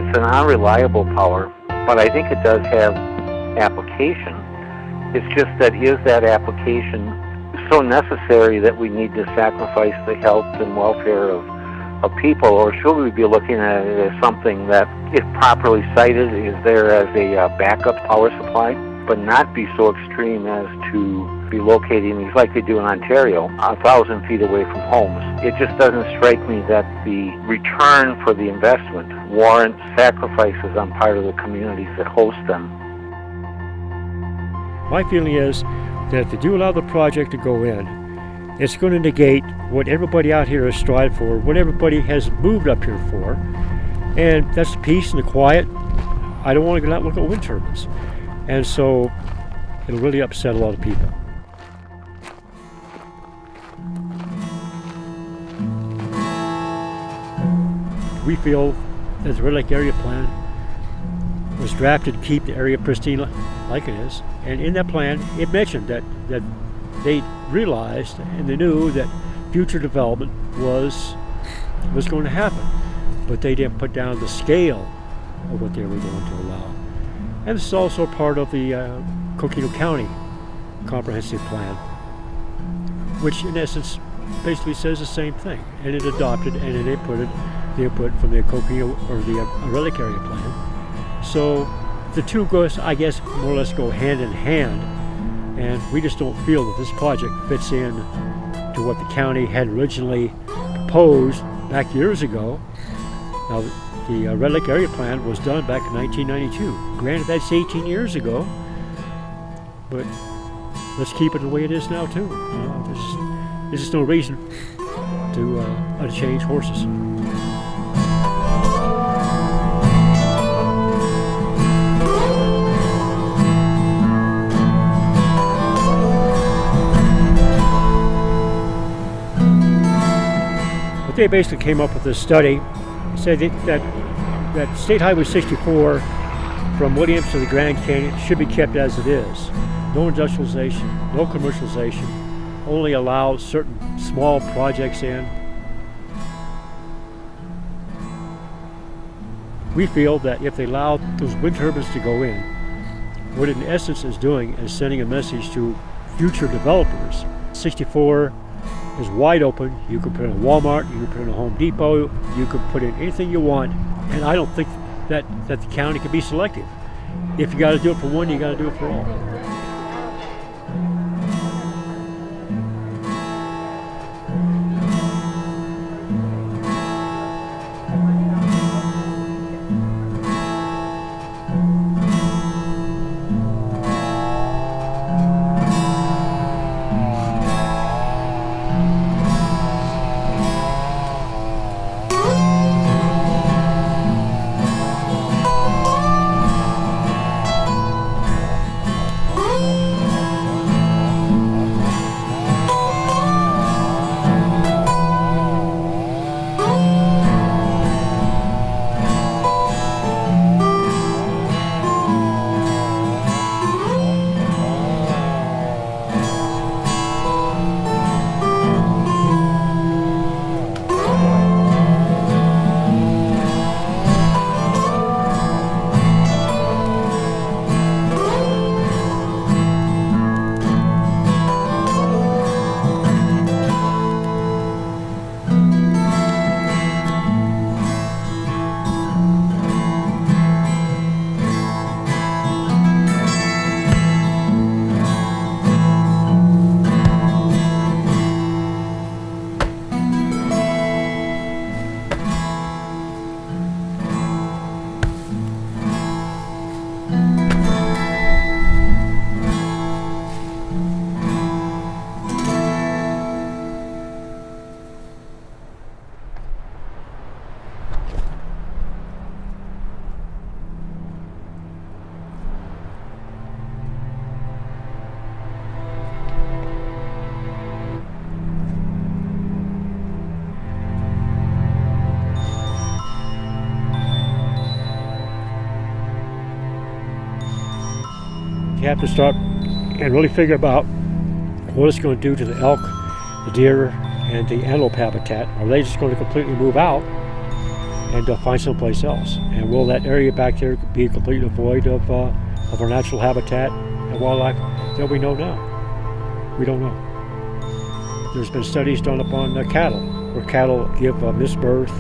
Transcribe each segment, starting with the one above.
it's an unreliable power, but I think it does have application. It's just that is that application so necessary that we need to sacrifice the health and welfare of people, or should we be looking at it as something that, if properly sited, is there as a backup power supply, but not be so extreme as to be locating these, like they do in Ontario, 1,000 feet away from homes. It just doesn't strike me that the return for the investment warrants sacrifices on part of the communities that host them. My feeling is that if they do allow the project to go in, it's going to negate what everybody out here has strived for, what everybody has moved up here for, and that's the peace and the quiet. I don't want to go out and look at wind turbines, and so it'll really upset a lot of people. We feel that the Red Lake Area Plan was drafted to keep the area pristine like it is, and in that plan it mentioned that they realized and they knew that future development was going to happen, but they didn't put down the scale of what they were going to allow. And this is also part of the Coquito County Comprehensive Plan, which in essence basically says the same thing, and it adopted and it inputted the input from the Coquito or the Red Lake Area Plan. So the two goes, I guess, more or less go hand in hand, and we just don't feel that this project fits in to what the county had originally proposed back years ago. Now, the Red Lake Area Plan was done back in 1992. Granted, that's 18 years ago, but let's keep it the way it is now too. There's just no reason to change horses. They basically came up with this study, said that State Highway 64 from Williams to the Grand Canyon should be kept as it is. No industrialization, no commercialization, only allow certain small projects in. We feel that if they allow those wind turbines to go in, what it in essence is doing is sending a message to future developers. 64 is wide open. You can put in a Walmart, you can put in a Home Depot, you can put in anything you want, and I don't think that the county can be selective. If you got to do it for one, you got to do it for all. You have to start and really figure about what it's going to do to the elk, the deer, and the antelope habitat. Are they just going to completely move out and find someplace else. And will that area back there be completely void of our natural habitat and wildlife? That we know now. We don't know. There's been studies done upon cattle, where cattle give misbirth,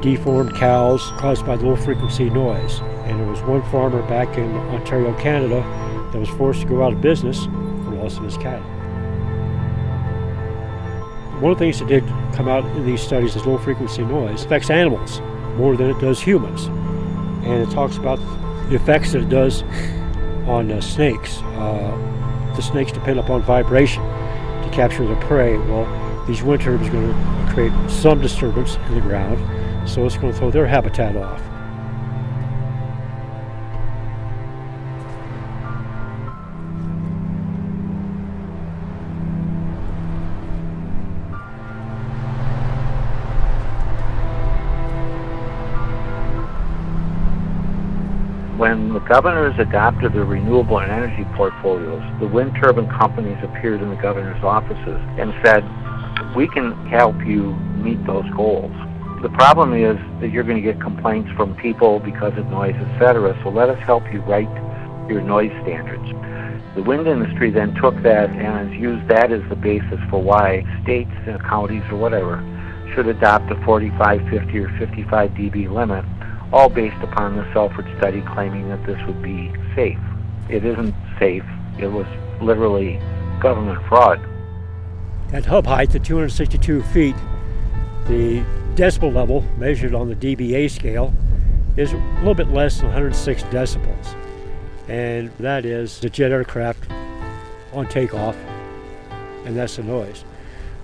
deformed cows caused by low frequency noise. And there was one farmer back in Ontario, Canada, that was forced to go out of business for loss of his cattle. One of the things that did come out in these studies is low frequency noise affects animals more than it does humans. And it talks about the effects that it does on snakes. The snakes depend upon vibration to capture their prey. Well, these wind turbines are going to create some disturbance in the ground, so it's going to throw their habitat off. When the governors adopted their renewable energy portfolios, the wind turbine companies appeared in the governor's offices and said, we can help you meet those goals. The problem is that you're going to get complaints from people because of noise, etc., so let us help you write your noise standards. The wind industry then took that and has used that as the basis for why states and counties or whatever should adopt a 45, 50, or 55 dB limit, all based upon the Selfridge study claiming that this would be safe. It isn't safe. It was literally government fraud. At hub height at 262 feet, the decibel level measured on the dBA scale is a little bit less than 106 decibels. And that is the jet aircraft on takeoff, and that's the noise.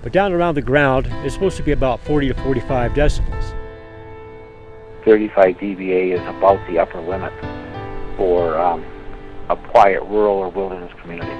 But down around the ground, it's supposed to be about 40 to 45 decibels. 35 dBA is about the upper limit for a quiet rural or wilderness community.